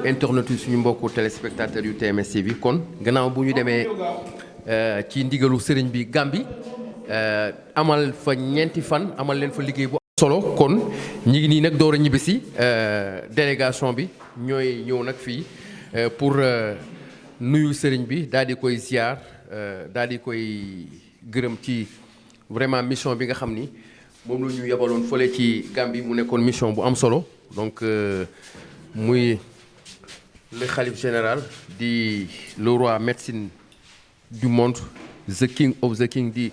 internet yi suñu mbokku téléspectateurs yu TMS TV kon gannaaw bu ñu demee ci ndigalu sëriñ bi Gambie amal fa ñeenti fan amal leen fa liggéey bu solo kon ñi ngi nii nag door a ñibbisi délégation bi ñooy ñëw nag fii pour nuyu sëriñ bi daal di koy ziar daal di koy gërëm ci vraiment mission bi nga xam ni moom la ñu yebaloon fële ci Gambie mu nekkoon mission bu am solo donc muy le khalife général di le roi médecine du monde the king of the king di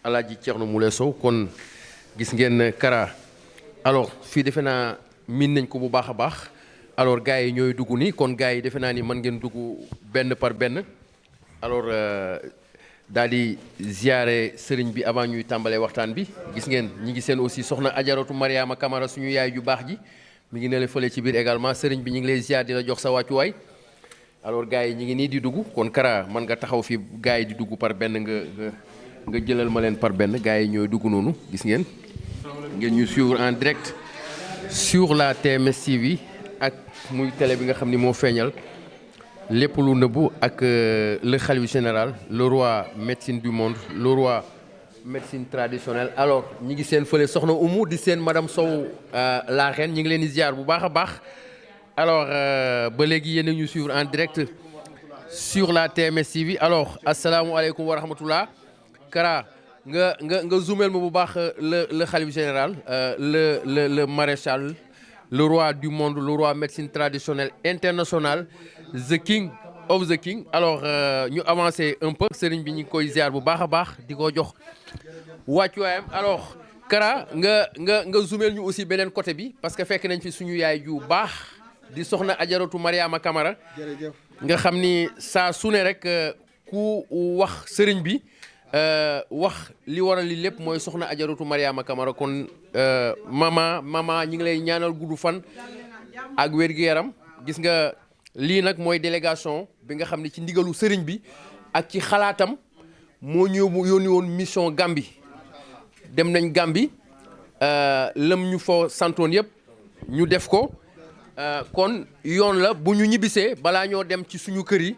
Alaaji Thierno Moule Sow kon gis ngeen Kara alors fii defe naa miin nañ ko bu baax a baax alors gars yi ñooy dugg ni kon gars yi defe naa ni mën ngeen dugg benn par benn alors daal di ziare sëriñ bi avant ñuy tàmbalee waxtaan bi gis ngeen ñi ngi seen aussi soxna Ajaratu Mariama Camara suñu yaay ju baax ji mi ngi ne la fële ci biir également sëriñ bi ñu ngi lay ziar di la jox sa wàccuwaay alors gars yi ñi ngi nii di dugg kon Kara mën nga taxaw fi gars yi di dugg par benn nga jëlal ma leen par benn gars yi ñooy dugg noonu gis ngeen ñu suivre en direct sur la TMS TV ak muy télé bi nga xam ni moo feeñal lépp lu nëbbu ak le khalife général le roi médecine du monde le roi médecine traditionnelle alors ñi ngi seen fële soxna Oumou di seen madame Sow la reine ñi ngi leen di ziar bu baax a baax alors ba léegi yéen a ñu suivre en direct sur la TMS TV alors asalaamualeykum wa rahmatullah Kara nga zoomel ma bu baax le khalife général le maréchal le roi du monde le roi médecine traditionnelle internationale the king of the king alors ñu avancé un peu sëriñ bi ñu ngi koy ziar bu baax a baax di ko jox wàccuwaayam alors Kara nga zoomel ñu aussi beneen côté bi parce que fekk nañ fi suñu yaay ju baax di soxna Ajaratu Mariama Camara nga xam ni saa su ne rek ku wax sëriñ bi wax li waral li lépp mooy soxna Ajaratu Mariama Camara kon mama ñi ngi lay ñaanal gudd fan ak wér-gu-yaram gis nga lii nag mooy délégation bi nga xam ne ci ndigalu sëriñ bi ak ci xalaatam moo ñëw mu yónni woon mission Gambie dem nañ Gambie lam ñu fa santoon yëpp ñu def ko kon yoon la bu ñu ñibbisee balaa ñoo dem ci suñu kër yi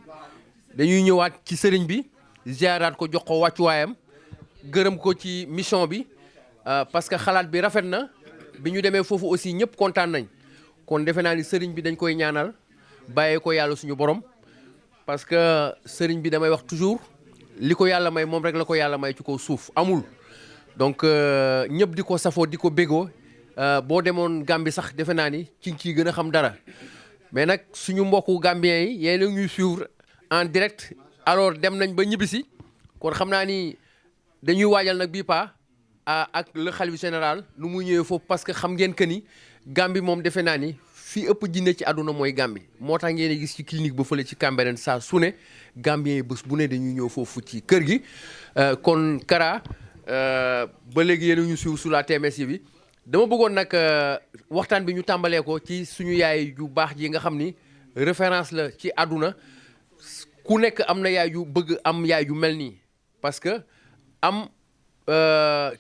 dañuy ñëwaat ci sëriñ bi ziaraat ko jox ko wàccuwaayam gërëm ko ci mission bi parce que xalaat bi rafet na bi ñu demee foofu aussi ñëpp kontaan nañ kon defe naa ni sëriñ bi dañ koy ñaanal bàyyee ko yàlla suñu borom parce que sëriñ bi damay wax toujours li ko yàlla may moom rek la ko yàlla may ci kaw suuf amul donc ñëpp di ko safoo di ko bégoo boo demoon Gambie sax defe naa ni ci ciy gën a xam dara mais nag suñu mbokku Gambiens yi yéen a ñuy suivre en direct alors dem nañ ba ñibbisi kon xam naa ni dañuy waajal nag bii pa ak le khalife général nu muy ñëwee foofu parce que xam ngeen que ni Gambie moom defe naa ni fii ëpp jinne ci àdduna mooy Gambie moo tax ngeen gis ci clinique ba fële ci Cambérène saa su ne Gambien yi bés bu ne dañuy ñëw foofu ci kër gi kon Kara ba léegi yéen a ñu suivre sur la TMS bi dama bëggoon nag waxtaan bi ñu tàmbalee ko ci suñu yaay yu baax ji nga xam ni référence la ci àdduna ku nekk am na yaay yu bëgg am yaay yu mel nii parce que am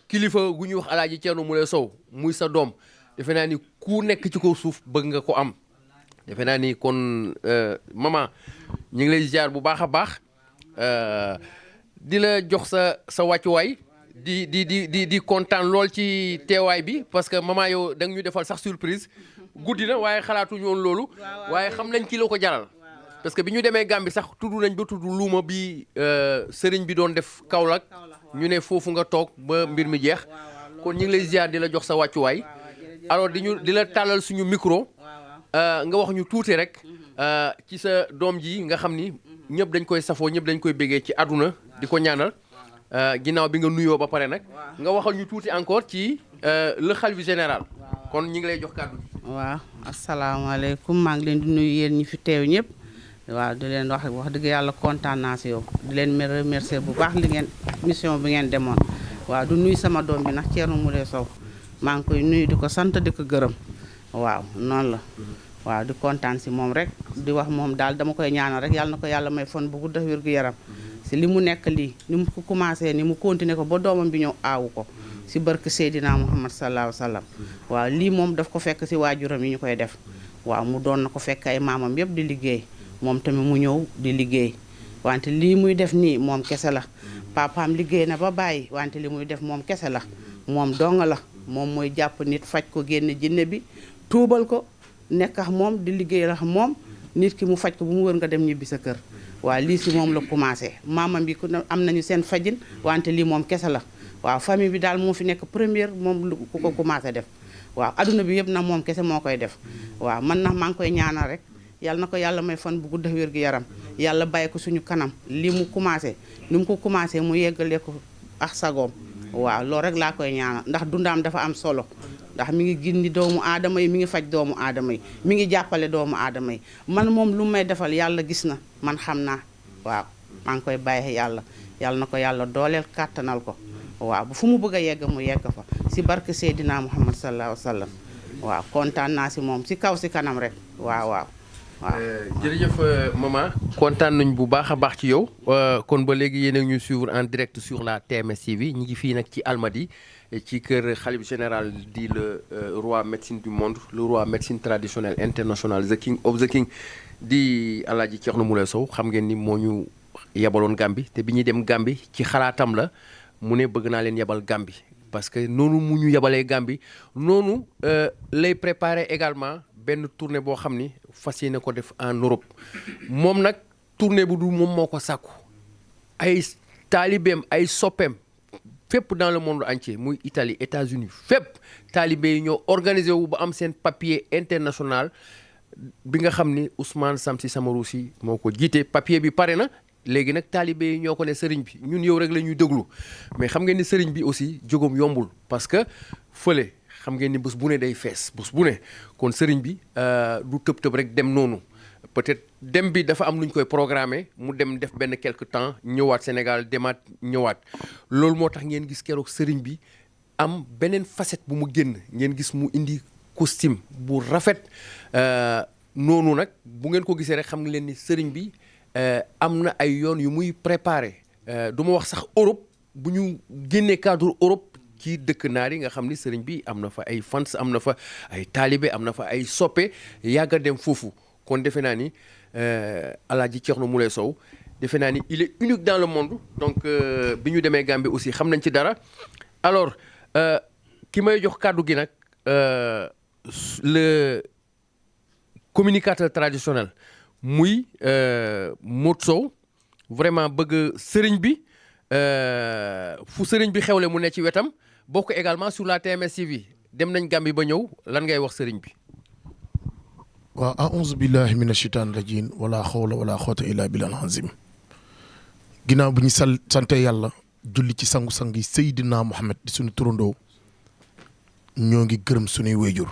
kilifa gu ñuy wax Alaaji Thierno Moule Sow muy sa doom defe naa ni ku nekk ci kaw suuf bëgg nga ko am defe naa ni kon maman ñu ngi lay ziar bu baax a baax di la jox sa wàccuwaay di kontaan lool ci teewaay bi parce que maman yow da nga ñu defal sax surprise guddi na waaye xalaatuñu woon loolu waaye xam nañ ki la ko jaral parce que bi ñu demee Gambie sax tudd nañ ba tudd luuma bi sëriñ bi doon def Kaolack ñu ne foofu nga toog ba mbir mi jeex kon ñu ngi lay ziar di la jox sa wàccuwaay alors di la tàllal suñu micro nga wax ñu tuuti rek ci sa doom ji nga xam ni ñëpp dañ koy safoo ñëpp dañ koy béggee ci àdduna di ko ñaanal ginnaaw bi nga nuyoo ba pare nag nga waxal ñu tuuti encore ci le khalife général kon ñu ngi lay jox kàddu gi. waaw asalaamaaleykum maa ngi leen di nuyu yéen ñi fi teew ñëpp waaw di leen wax dëgg yàlla kontaan naa si yow di leen remercier bu baax li ngeen mission bi ngeen demoon waaw du nuyu sama doom bi nag Thierno Moule Sow maa ngi koy nuyu di ko sant di ko gërëm waaw noonu la waaw di kontaan si moom rek di wax moom daal dama koy ñaanal rek yàlla na ko yàlla may fan bu gudd ak wér gu yaram si li mu nekk lii ni mu ko commencé ni mu continué ko ba doomam bi ñëw aawu ko si barke Seydina Muhammad sallallahu alayhi wa sallam waaw lii moom daf ko fekk si waajuram yi ñu koy def waaw mu doon na ko fekk ay maamam yëpp di liggéey moom tamit mu ñëw di liggéey wante lii muy def nii moom kese la papaam liggéey na ba bàyyi wante li muy def moom kese la moom dong la moom mooy jàpp nit faj ko génn jinne bi tuubal ko nekk ak moom di liggéey la moom nit ki mu faj ko bu mu wër nga dem ñibbi sa kër waaw lii si moom la commencé maamam bi ku ne am nañu seen fajin wante lii moom kese la waaw famille bi daal moo fi nekk première moom ku ko commencé def waaw adduna bi yëpp nag moom kese moo koy def waaw man nag maa ngi koy ñaanal rek yàlla na ko yàlla may fan bu gudd ak wér gu yaram yàlla bàyyi ko suñu kanam lii mu commencé ni mu ko commencé mu yeggalee ko ak sagoom waaw loolu rek laa koy ñaanal ndax dundaam dafa am solo ndax mi ngi gindi doomu aadama yi mi ngi faj doomu aadama yi mi ngi jàppale doomu aadama yi man moom lu may defal yàlla gis na man xam naa waaw maa ngi koy bàyyi yàlla na ko yàlla dooleel kàttanal ko waaw bu fu mu bëgg a yegg mu yegg fa si barke Seydina Muhammad sallallahu alayhi wa sallam waaw kontaan naa si moom si kaw si kanam rek waaw. jërëjëf maman kontaan nañ bu baax a baax ci yow kon ba léegi yéen a ngi ñuy suivre en direct sur la TMS TV ñi ngi fii nag ci Almadies ci kër xalif général di le roi médecine du monde le roi médecine traditionnelle international the king of the king di Alaaji Thierno Moule Sow xam ngeen ni moo ñu yebaloon Gambie te bi ñuy dem Gambie ci xalaatam la mu ne bëgg naa leen yebal Gambie parce que noonu mu ñu yebalee Gambie noonu lay préparer également benn tournée boo xam ni fas yéene ko def en Europe moom nag tournée bu du moom moo ko sàkku ay taalibeem ay soppeem fépp dans le monde entier muy Italie États-Unis fépp taalibe yi ñoo organisé wu ba am seen papier international bi nga xam ni Ousmane Samsi Samarousi moo ko jiite papier bi pare na léegi nag taalibe yi ñoo ko ne sëriñ bi ñun yow rek la ñuy déglu mais xam ngeen ni sëriñ bi aussi jógam yombul parce que fële xam ngeen ni bés bu ne day fees bés bu ne kon sëriñ bi du tëb-tëb rek dem noonu peut-être dem bi dafa am lu ñu koy programmer mu dem def benn quelque temps ñëwaat Sénégal demaat ñëwaat loolu moo tax ngeen gis keroog sëriñ bi am beneen facette bu mu génn ngeen gis mu indi costume bu rafet noonu nag bu ngeen ko gisee rek xam nga leen ni sëriñ bi am na ay yoon yu muy préparer du ma wax sax Europe bu ñu génnee cadre Europe ci dëkk naar yi nga xam ni sëriñ bi am na fa ay fans am na fa ay taalibe am na fa ay soppe yàgg a dem foofu kon defe naa ni Alaaji Thierno Moule Sow defe naa ni il est unique dans le monde donc bi ñu demee Gambie aussi xam nañ ci dara alors ki may jox kàddu gi nag le communicateur traditionnel muy Modou Sow vraiment bëgg sëriñ bi fu sëriñ bi xewle mu ne ci wetam bokk également sur la TMS TV dem nañ Gambie ba ñëw lan ngay wax sëriñ bi. waaw a'uuzu billahi mina shaytaani rajiim wala xawla wala xoota illa billahil azim ginnaaw bi ñu sante yàlla julli ci sangu-sang yi Seydina Muhammad di suñu turandoo ñoo ngi gërëm suñuy wéyjur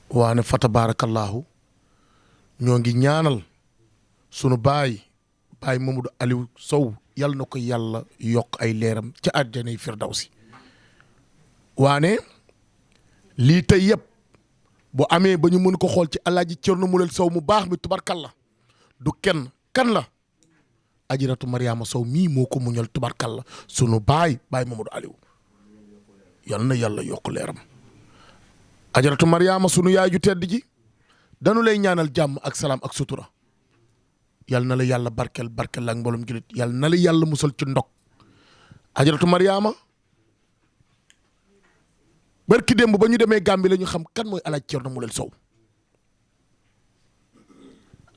waane fa tabaarakallaahu ñoo ngi ñaanal sunu baay Mamadou Aliou Sow yàlla na ko yàlla yokk ay leeram ca àjjanay firdawsi waane lii tey yëpp bu amee ba ñu mën ko xool ci Alaaji Thierno Moule Sow mu baax mi tubarkalla du kenn kan la Ajaratu Mariama Sow mii moo ko muñal tubarkalla sunu baay Mamadou Aliou yal na yàlla yokk leeram Ajaratu Mariama sunu yaay ju tedd ji dañu lay ñaanal jàmm ak salaam ak sutura yal na la yàlla barkel ak mboolum julit yal na la yàlla musal ci ndog Ajaratu Mariama barki démb ba ñu demee Gambie la ñu xam kan mooy Alaaji Thierno Moule Sow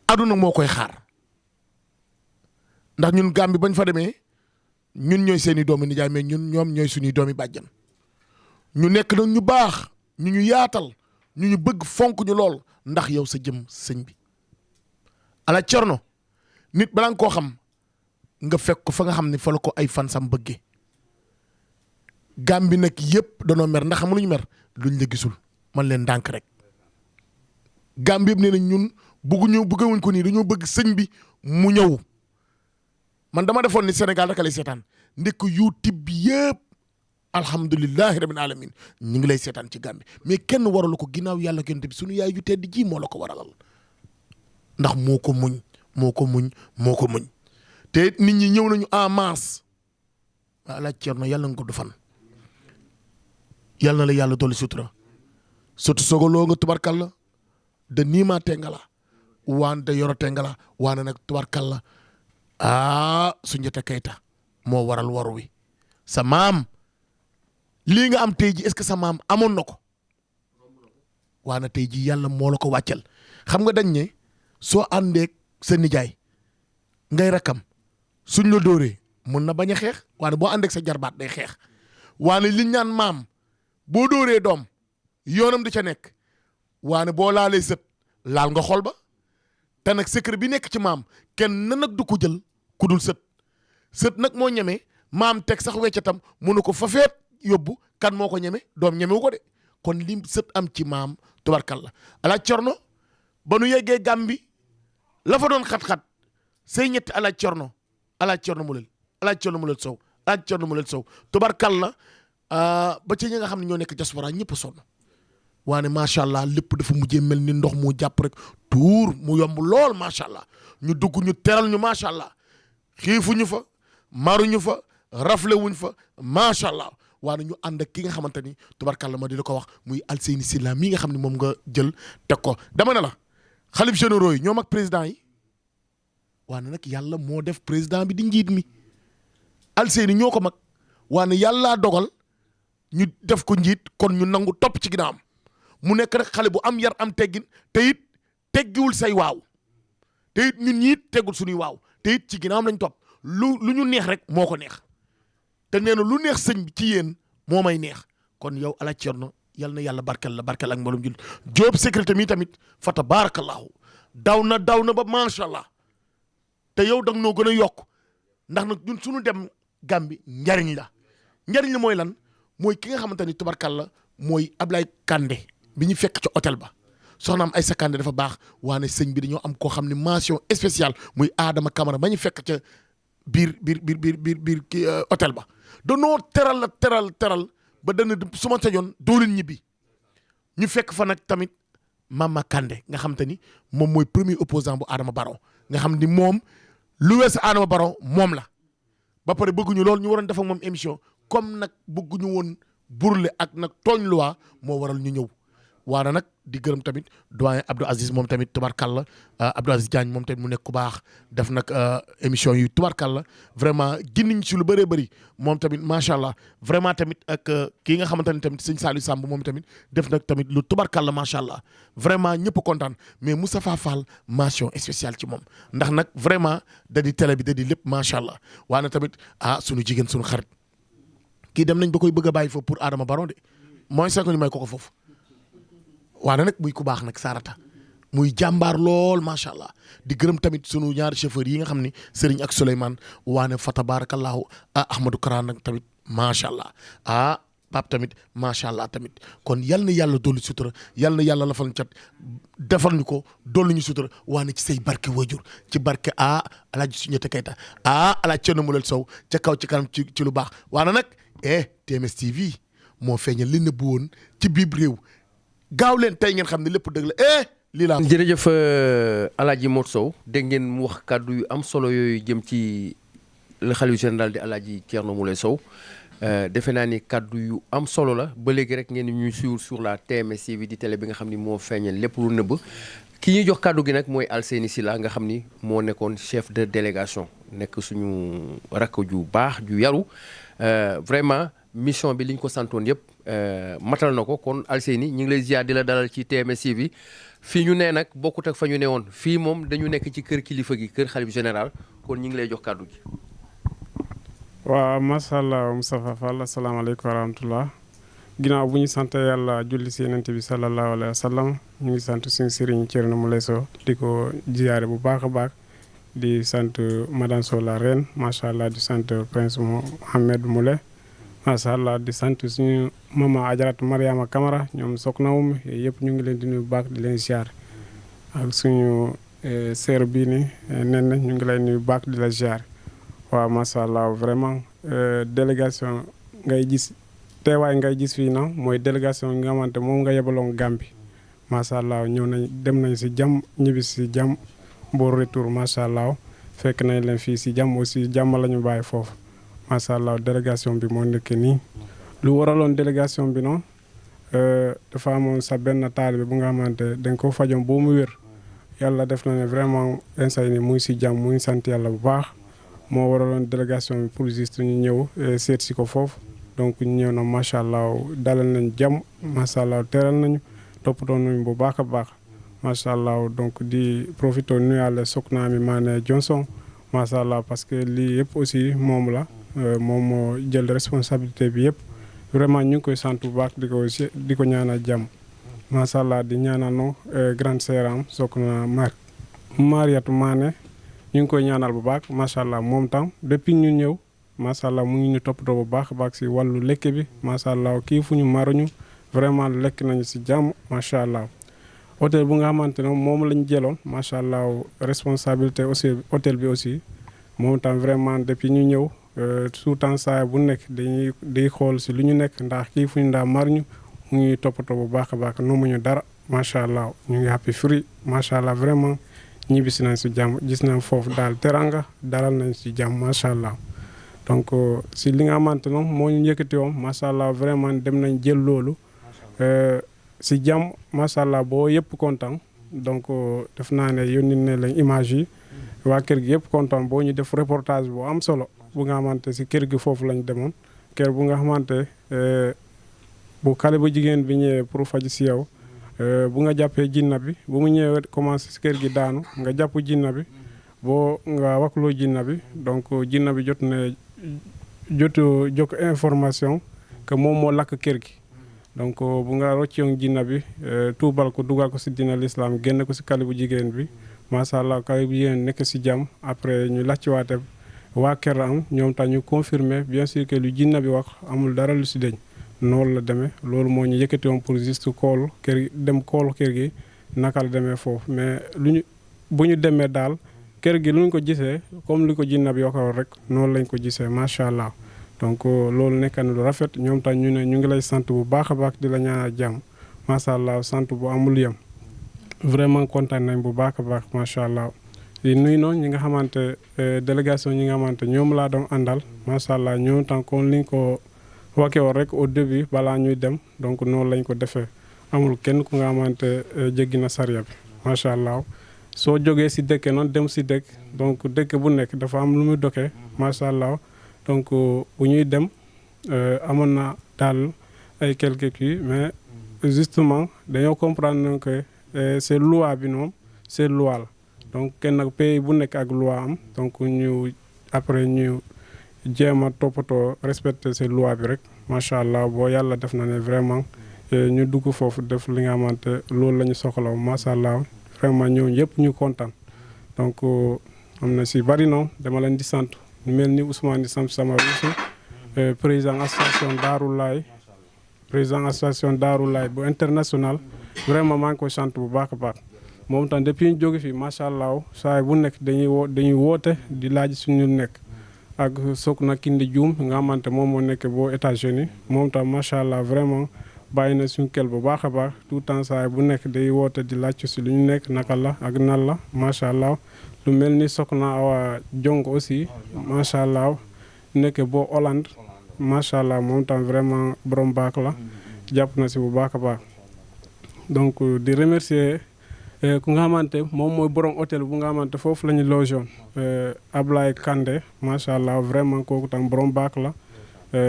aduna moo koy xaar ndax ñun Gambie bañ fa demee ñun ñooy seeni doomi nijaay mais ñoom ñooy suñuy doomi bàjjan ñu nekk nag ñu baax ñu yaatal ñu bëgg fonk ñu lool ndax yow sa jëm sëñ bi Alaaji Thierno nit balaa nga koo xam nga fekk ko fa nga xam ne fa la ko ay fan sam bëggee Gambie nag yëpp danoo mer ndax xam lu ñu mer luñ la gisul man leen ndànk rek Gambie yëpp nee nañ ñun bëggewuñ ko nii dañoo bëgg sëñ bi mu ñëw man dama defoon ni Sénégal rek lay seetaan ndekk YouTube bi yëpp alhamdulilahi rabbil alamin ñu ngi lay seetaan ci Gambie mais kenn waralu ko ginnaaw yàlla yonent bi suñu yaay ju tedd ji moo la ko waralal ndax moo ko muñ te nit ñi ñëw nañu en masse waa Alaaji Thierno yàlla nga ko du fan yàlla na la yàlla dolli sutura surtout sogaloo nga tubarkalla de niima tengala waan de yoro tengala waane nag tubarkalla Soundiata Keita moo waral waru wi sa maam lii nga am tey ji est-ce que sa maam amoon na ko waane tey ji yàlla moo la ko wàccal xam nga dañ ne soo àndeek sa nijaay ngay rakam suñ la dóoree mun na bañ a xeex waane boo àndeek sa jarbaat day xeex waane liñ ñaan maam boo dóoree doom yoonam di ca nekk waane boo laalee sët laal nga xol ba te nag secret bi nekk ci maam kenn na nag du ko jël ku dul sët nag moo ñeme maam teg sax weccatam munu ko fa feet yóbbu kan moo ko ñeme doom ñemewu ko de kon lim sët am ci maam tubarkalla alaaj corno ba nu yeggee Gàmbi la fa doon xat-xat say ñetti alaaj corno mulel sow tubarkalla ba ci ñi nga xam ne ñoo nekk diaspora ñëpp sonn waane macha allah lépp dafa mujjee mel ni ndox mu jàpp rek tuur mu yomb lool macha allah ñu dugg ñu teral ñu macha allah xiifuñu fa maruñu fa raflewuñ fa macha allah waane ñu ànd ak ki nga xamante ni tubarkalla ma di la ko wax muy Alseyni Sylla mii nga xam ne moom nga jël teg ko dama ne la xalif généraux yi ñoom ak président yi waane nag yàlla moo def président bi di njiit mi Alseyni ñoo ko mag waane yàllaa dogal ñu def ko njiit kon ñu nangu topp ci ginnaawam mu nekk rek xale bu am yar am teggin te it teggiwul say waaw te it ñun ñiit teggul suñuy waaw te it ci ginnaawam lañ topp lu ñu neex rek moo ko neex te nee na lu neex sëñ bi ci yéen moo may neex kon yow ala Cerno yal na yàlla barkel ak mbalum jul Jóob sécurité mi tamit fa tabarakallahu daw na ba macha allah te yow dang noo gën a yokk ndax nag ñun suñu dem Gàmbi njariñ la mooy lan mooy ki nga xamante ni tubarkalla mooy Ablaye Kandé bi ñu fekk ca hôtel ba soxnaam Aïssa Kandé dafa baax waane sëñ bi dañoo am koo xam ne mention spéciale muy Adama Camara ba ñu fekk ca biir kii hôtel ba danoo teral ba dana su ma sañoon doolin ñibbi ñu fekk fa nag tamit Mama Kandé nga xam te ni moom mooy premier opposant bu Adama Barrow nga xam ni moom lu wees Adama Barrow moom la ba pare bëgguñu loolu ñu waroon def ak moom émission comme nag bëgguñu woon burle ak nag tooñ loi moo waral ñu ñëw waana nag di gërëm tamit doyen Abdou Aziz moom tamit tubarkalla Abdou Aziz Diagne moom tamit mu nekk ku baax def nag émission yu tubarkalla vraiment ginniñ ci lu bëree bëri moom tamit macha allah vraiment tamit ak kii nga xamante ne tamit sëñ Saliou Samb moom tamit def nag tamit lu tubarkalla macha allah vraiment ñëpp kontaan mais Moustapha Fall mention spéciale ci moom ndax nag vraiment da di télé bi da di lépp macha allah waana tamit sunu jigéen sunu xarit kii dem nañ ba koy bëgg a bàyyi foofu pour Adama Barrow de mooy sax ñu may ko foofu. waane nag muy ku baax nag Sarata muy jàmbaar lool macha allah di gërëm tamit sunu ñaari chauffeur yi nga xam ni Serigne ak Souleymane waane fa tabarakallahu Ahmadou Kara nag tamit macha allah Pape tamit macha allah tamit kon yal na yàlla dolli sutura yal na yàlla lafal ñu cat defal ñu ko dolli ñu sutura waane ci say barke wajur ci barke Alaaji Soundiata Keita Alaaji Cerno Mulel Sow ca kaw ci kanam ci lu baax waane nag TMS TV moo feeñal li nëbbu woon ci biir réew. gaaw leen tey ngeen xam ne lépp dëgg la lii laa. jërëjëf Alaaji Mor Sow dégg ngeen mu wax kàddu yu am solo yooyu jëm ci le khalife général di Alaaji Thierno Moule Sow defe naa ni kàddu yu am solo la ba léegi rek ngeen ñuy suivre sur la TMS TV di télé bi nga xam ni moo feeñal lépp lu nëbb ki ñuy jox kàddu gi nag mooy Alseyni Sylla nga xam ni moo nekkoon chef de délégation nekk suñu rakk ju baax ju yaru vraiment mission bi liñ ko santoon yëpp matal na ko kon Alseyni ñu ngi lay ziar di la dalal ci TMS TV fii ñu nee nag bokkut ak fa ñu ne woon fii moom dañu nekk ci kër kilifa gi kër xalif général kon ñu ngi lay jox kàddu gi. waaw macha allah Moustapha Fall asalaamaaleykum wa rahmatullah ginnaaw bu ñu sant yàlla julli si yonent bi sallallahu alayhi wa sallam ñu ngi sant suñu sëriñ Thierno Moule Sow di ko ziare bu baax a baax di sant madame Sow la reine macha allah di sant prince Mohamed Moule. macha allah di sant suñu mama Ajaratu Mariama Camara ñoom Soknawum yëpp ñu ngi leen di nuyu bu baax di leen ziar ak suñu sœur bii ni nen ñu ngi lay nuyu bu baax di la ziar waaw macha allah vraiment délégation ngay gis teewaay ngay gis fii na mooy délégation nga xamante moom nga yebaloon Gambie macha allah ñëw nañ dem nañ si jàmm ñibbi si jàmm boo retour macha allah fekk nañ leen fii si jàmm aussi jàmm la ñu bàyyi foofu. macha allah délégation bi moo nekk nii lu waraloon délégation bi noonu dafa amoon sa benn taalibe bu nga xamante dañ ko fajoon boo mu wér yàlla def na ne vraiment instant ni mu ngi si jàmm mu ngi sant yàlla bu baax moo waraloon délégation bi pour juste ñu ñëw seet si ko foofu donc ñu ñëw na macha allah dalal nañ jàmm macha allah teral nañu toppatoo nañu bu baax a baax macha allah donc di profité nuyaale Sokhna mi Mané Johnson macha allah parce que lii yëpp aussi moom la moom moo jël responsabilité bi yëpp vraiment ñu ngi koy sant bu baax di ko ñaanal jàmm macha allah di ñaanal no grande sœur am Sokhna Mariatou Mané ñu ngi koy ñaanal bu baax macha allah moom tam depuis ñu ñëw macha allah mu ngi ñu toppatoo bu baax a baax si wàllu lekk bi macha allah kii fu ñu maruñu vraiment lekk nañu si jàmm macha allah. hôtel bu nga xamante ne moom lañ jëloon macha allah responsabilité aussi hôtel bi aussi moom tam vraiment depuis ñu ñëw tout temps saa bu nekk day xool si lu ñu nekk ndax kii fu ñu ndaa maruñu mu ngi toppatoo bu baax a baax noomuñu dara macha allah ñu ngi happy free macha allah vraiment. ñibbisi nañ si jàmm gis nañ foofu daal teranga dalal nañ si jàmm macha allah donc si li nga xamante ne moo ñu yëkkati woon macha allah vraiment dem nañ jël loolu si jàmm macha allah boo yëpp kontaan donc def naa ne yónni ne lañ image yi waa kër gi yëpp kontaan boo ñu def reportage bu am solo bu nga xamante si kër gi foofu lañ demoon kër bu nga xamante bu xale bu jigéen bi ñëwee pour faj si yow. bu nga jàppee jinna bi bu mu ñëwee commencé si kër gi daanu nga jàpp jinna bi boo nga wakloo jinna bi donc jinna bi jot information que moom moo lakk kër gi donc bu nga roccoon jinna bi tuubal ko dugal ko si dina l'islam génn ko si kale bu jigéen bi macha allah kale bu jigéen nekk si jàmm après ñu lacciwaate waa kër am ñoom tax ñu confirmer bien sûr que lu jinna bi wax amul dara lu si deñ noonu la demee loolu moo ñu yëkkati woon pour juste kool kër gi naka la demee foofu mais bu ñu demee daal kër gi lu ñu ko gisee comme li ko jinna bi waxoon rek noonu lañ ko gisee macha allah donc loolu nekk na lu rafet ñoom tam ñu ne ñu ngi lay sant bu baax a baax di la ñaanal jàmm macha allah sant bu amul yem vraiment kontaan nañ bu baax a baax macha allah di nuyu noonu ñi nga xamante délégation ñi nga xamante ñoom laa doon àndal macha allah ñoom tam comme liñ ko wakkee woon rek au début balaa ñuy dem donc noonu lañ ko defee amul kenn ku nga xamante jéggi na sariya bi macha allah soo jógee si dëkk noonu dem si dëkk donc dëkk bu nekk dafa am lu muy dokkee macha allah donc bu ñuy dem amoon na daal ay quelques kii mais justement dañoo comprendre que c'est loi bi noonu c'est loi la donc kenn nag pays bu nekk ak loi am donc ñu après ñu jéem a toppatoo respecter ces loi bi rek macha allah boo yàlla def na ne vraiment ñu dugg foofu def li nga xamante loolu la ñu soxla macha allah vraiment ñëw yëpp ñu kontaan donc am na si bari noonu dama leen di sant ñu mel ni Ousmane di sant sama ruusi président association Daaru Laay bu international vraiment maa ngi koy sant bu baax a baax moom tam depuis ñu jóge fii macha allah saa bu nekk dañuy woote di laaj suñu nekk ak Sokhna Kinde Dioum nga xamante moom moo nekk boo États-Unis moom tam macha allah vraiment bàyyi na suñu kel bu baax a baax tout temps saa bu nekk day woote di laaj si lu ñu nekk naka la ak nan la macha allah lu mel ni Sokhna Awa Jong aussi macha allah nekk boo Hollande macha allah moom tam vraiment borom baax la jàpp na si bu baax a baax donc di remercier ku nga xamante moom mooy borom hôtel bu nga xamante foofu la ñu logé woon Ablaye Kandé macha allah vraiment kooku tam borom baax la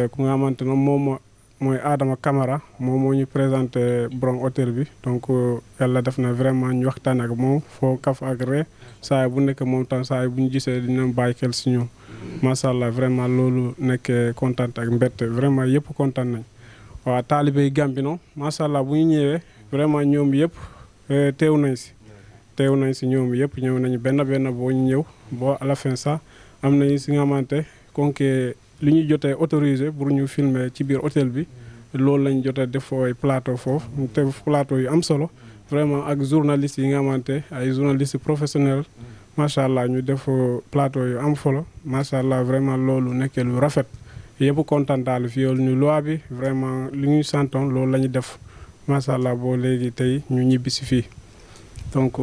ku nga xamante ne moom mooy Adama Camara moom moo ñu présenté borom hôtel bi donc yàlla def na vraiment ñu waxtaan ak moom foo kaf ak ree saa bu nekk moom tam saa bu ñu gisee dina bàyyi xel si ñoom macha allah vraiment loolu nekk kontaan ak mbette vraiment yëpp kontaan nañ waaw taalibe yi Gàmbi noonu macha allah bu ñu ñëwee vraiment ñoom yëpp teew nañ si ñoom yëpp ñëw nañu benn boo ñu ñëw boo à la fin sax am nañu si nga xamante kon li ñu jotee autorisé pour ñu filmer ci biir hôtel bi loolu lañ jotee def ay plateau foofu te plateau yu am solo vraiment ak journalistes yi nga xamante ay journalistes professionnels macha allah ñu def plateau yu am solo macha allah vraiment loolu nekkee lu rafet yëpp kontaan daal fi yoolu ñu loi bi vraiment li ñu santoon loolu la ñu def macha allah boo léegi tey ñu ñibbisi fii donc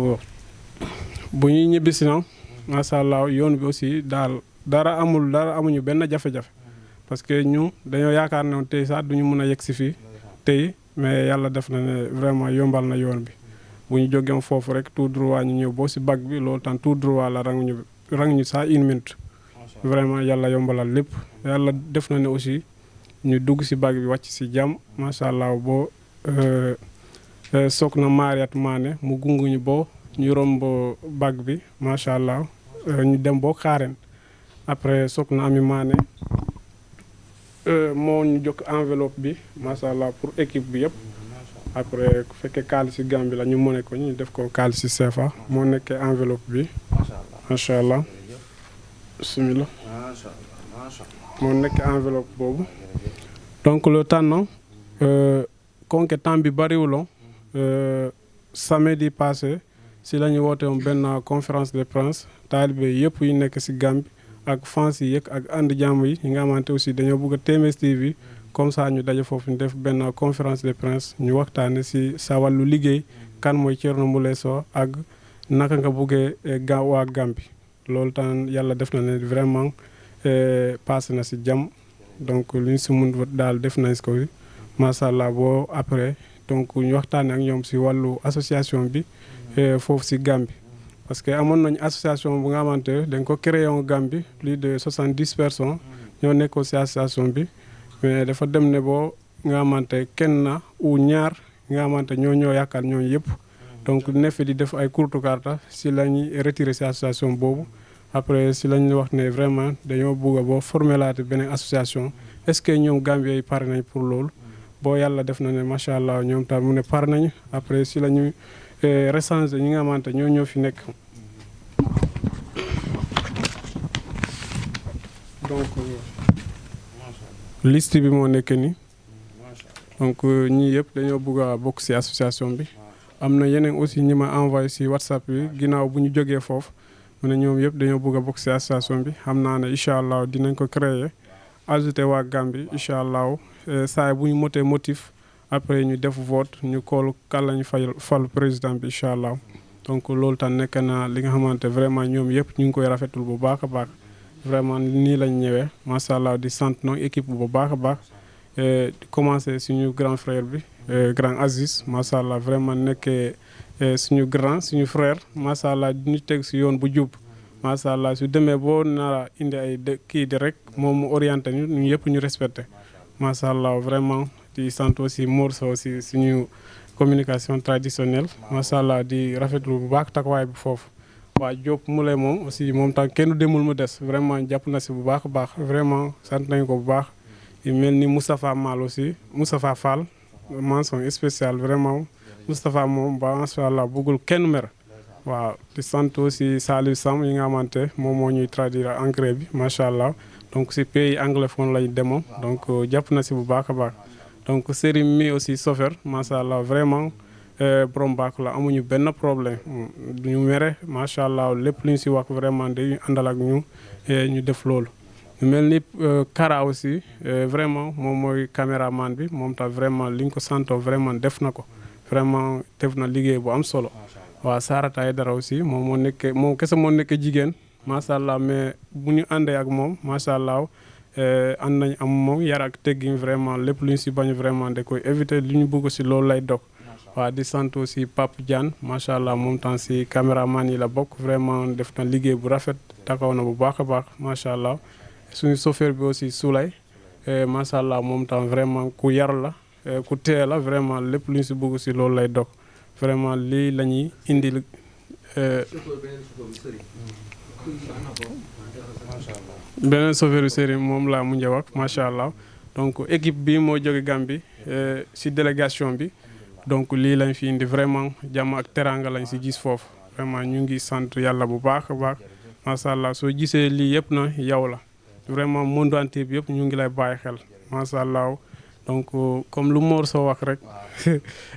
bu ñuy ñibbisi na macha allah yoon bi aussi daal dara amuñu benn jafe-jafe parce que ñu dañoo yaakaar ne tey sax duñu mën a yegg si fii tey mais yàlla def na ne vraiment yombal na yoon bi bu ñu jógee foofu rek tout droit ñu ñëw boo si bac bi loolu tam tout droit la rang ñu saa 1 minute vraiment yàlla yombalal lépp yàlla def na ne aussi ñu dugg si bac bi wàcc si jàmm macha allah boo soog na Mariat Mané mu gunguñu boo ñu romb bac bi macha allah ñu dem boo xaareen après soog na Ami Mané moo ñu jokk enveloppe bi macha allah pour équipe bi yëpp après ku fekkee kaalis si Gambie la ñu mëne ko ñu def ko kaalis si CFA moo nekkee enveloppe bi macha allah bismillah moo nekkee enveloppe boobu donc le temps konke temps bi bariwuloon samedi passé si la ñu woote woon benn conférence de presse taalibe yëpp yu nekk si Gambie ak fans yi yëg ak ànd jàmm yi nga xamante aussi dañoo bëgg a TMS TV comme ça ñu daje foofu ñu def benn conférence de presse ñu waxtaane si sa wàllu liggéey kan mooy Thierno Moule Sow ak naka nga bëggee waa Gambie loolu tam yàlla def na ne vraiment passé na si jàmm donc lu ñu si mun daal def nañ ko macha allah boo après donc ñu waxtaane ak ñoom si wàllu association bi foofu si Gambie parce que amoon nañu association bu nga xamante dañ ko créé en Gambie plus de 70 personnes ñoo nekkoon si association bi mais dafa dem ne boo nga xamante kenn na ou ñaar nga xamante ñoo yaakaar ñooñu yëpp donc ne fi di def ay courte carte si la ñuy retiré si association boobu après si la ñu wax ne vraiment dañoo bëgg a boo formé laate beneen association est-ce que ñoom Gambie yi pare nañ pour loolu boo yàlla def na ne macha allah ñoom tam mu ne pare nañu après si la ñu recensé ñi nga xamante ñoo fi nekk donc liste bi moo nekk ni donc ñii yëpp dañoo bëgg a bokk ci association bi am na yeneen aussi ñi ma envoyé ci WhatsApp bi ginnaaw bu ñu jógee foofu mu ne ñoom yëpp dañoo bëgg a bokk ci association bi xam naa ne incha allah dinañ ko créer ajouté waa Gambie incha allah saa bu ñu motee motif après ñu def vote ñu kool kan la ñu fal président bi incha allah donc loolu tam nekk na li nga xamante vraiment ñoom yëpp ñu ngi koy rafetul bu baax a baax vraiment nii lañ ñëwee macha allah di sant nag équipe bu baax a baax di commencé suñu grand frère bi grand Aziz macha allah vraiment nekkee suñu grand suñu frère macha allah di ñu teg si yoon bu jub macha allah su demee boo nara indi ay kii di rek moom mu orienté ñu yëpp ñu respecté macha allah vraiment di sant aussi Mor Sow aussi suñu communication traditionnelle macha allah di rafetlu bu baax taxawaay bi foofu. waa Diop Moulay moom aussi moom tam kenn demul mu des vraiment jàpp na si bu baax a baax vraiment sant nañu ko bu baax yu mel ni Moustapha Mal aussi Moustapha Fall mention spéciale vraiment Moustapha moom ba macha allah bëggul kenn mer waaw di sant aussi Saliou Sam yi nga xamante moom moo ñuy traduire anglais bi macha allah donc si pays anglophone lañ demoon donc jàpp na si bu baax a baax donc Serigne mi aussi Sofer macha allah vraiment borom baax la amuñu benn problème duñu mere macha allah lépp lu ñu si wax vraiment dañuy àndal ak ñu def loolu. mel ni Kara aussi vraiment moom mooy caméraman bi moom tam vraiment li ñu ko santoo vraiment def na ko vraiment def na liggéey bu am solo. waaw Sarata Aidara aussi moom kese moo nekk jigéen macha allah mais bu ñu àndee ak moom macha allah ànd nañ am moom yar ak teggin vraiment lépp lu ñu si bañ vraiment da koy éviter li ñu bëgg si loolu lay dog. waaw di sant aussi Pape Diane macha allah moom tam si caméraman yi la bokk vraiment def na liggéey bu rafet taxaw na bu baax a baax macha allah suñu chauffeur bi aussi Soulay macha allah moom tam vraiment ku yar la ku tee la vraiment lépp lu ñu si bëgg si loolu lay dog vraiment lii la ñuy indil. beneen chauffeur bi Serigne moom laa mujj a wax macha allah donc équipe bi moo jóge Gambie si délégation bi. donc lii lañ fi indi vraiment jàmm ak teraanga lañ si gis foofu vraiment ñu ngi sant yàlla bu baax a baax macha allah soo gisee lii yëpp na yow la vraiment monde entier bi yëpp ñu ngi lay bàyyi xel macha allah donc comme lu Mor soo wax rek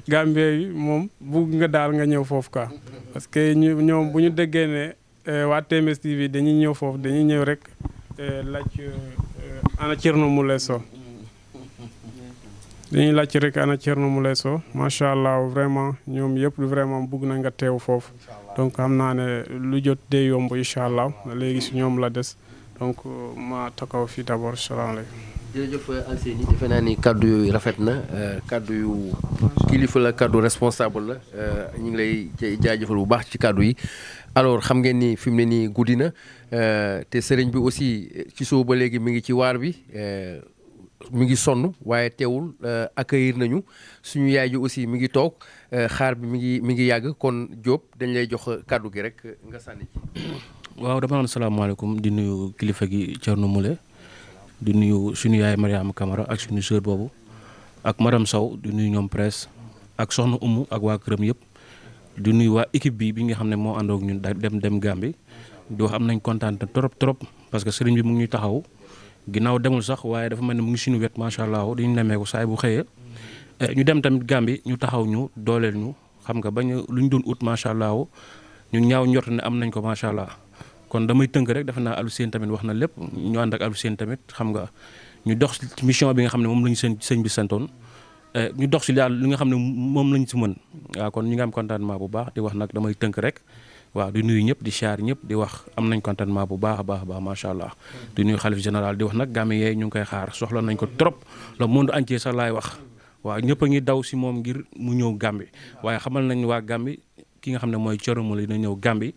Gambie yi moom bugg nga daal nga ñëw foofu quoi. parce que ñoom bu ñu déggee ne waa TMS TV dañuy ñëw foofu dañuy ñëw rek laaj ana Thierno Moule Sow dañuy laajte rek ana Thierno Moule Sow macha allah vraiment ñoom yëpp vraiment bugg na nga teew foofu donc xam naa ne lu jot dee yomb incha allah léegi si ñoom la des donc ma taxaw fii d'abord salaamaaleykum. jërëjëf Alseyni defe naa ni kaddu yooyu rafet na kaddu yu kilifa la kaddu responsable la ñu ngi lay jaajëfal bu baax ci kaddu yi. alors xam ngeen ni fi mu ne nii guddi na te sëriñ bi aussi ci soo ba léegi mi ngi ci waar bi mi ngi sonn waaye teewul accueillir nañu suñu yaay ji aussi mi ngi toog xaar bi mi ngi yàgg kon Diop dañ lay jox kaddu gi rek nga sànni ci. waaw dama naan salaamaaleykum di nuyu kilifa gi Thierno Moule di nuyu suñu yaay Mariama Camara ak suñu sœur boobu ak madame Sow di nuyu ñoom presse ak soxna Umu ak waa këram yëpp. di nuyu waa équipe bi nga xam ne moo àndoog ñun dem Gambie di wax am nañ kontaan trop parce que sëriñ bi mu ngi ñuy taxaw ginnaaw demul sax waaye dafa mel ne mu ngi suñu wet macha allah di ñu nemmeeku saay bu xëyee ñu dem tamit Gambie ñu taxaw ñu dooleel ñu xam nga bañ lu ñu doon ut macha allah ñu ñaaw njort ne am nañ ko macha allah kon damay tënk rek defe naa Aliou Sène tamit wax na lépp ñu ànd ak Aliou Sène tamit xam nga ñu dox mission bi nga xam ne moom la ñu sëñ bi santoon. ñu dox si daal li nga xam ne moom lañ si mën waaw kon ñu ngi am contentement bu baax di wax nag damay tënk rek waaw di nuyu ñëpp di siyaar ñëpp di wax am nañ contentement bu baax a baax macha allah. di nuyu xalif général di wax nag Gambie yee ñu ngi koy xaar soxla nañ ko trop le monde entier sax laay wax waaw ñëpp a ngi daw si moom ngir mu ñëw Gambie waaye xamal nañ waa Gambie ki nga xam ne mooy Thierno Moule dina ñëw Gambie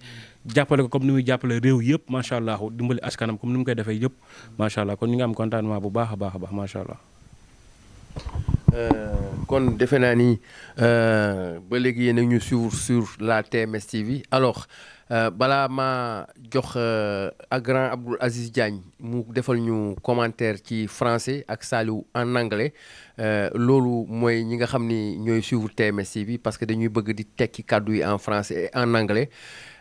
jàppale ko comme ni muy jàppale réew yëpp macha allah dimbali askanam comme ni mu koy defee yëpp macha allah kon ñu ngi am contentement bu baax a baax macha allah. kon defe naa ni ba léegi yéen a ñu suivre sur la TMS TV alors balaa ma jox ak grand Abdoul Aziz Diagne mu defal ñu commentaire ci français ak Saliou en anglais loolu mooy ñi nga xam ni ñooy suivre TMS TV parce que dañuy bëgg di tekki kàddu yi en français et en anglais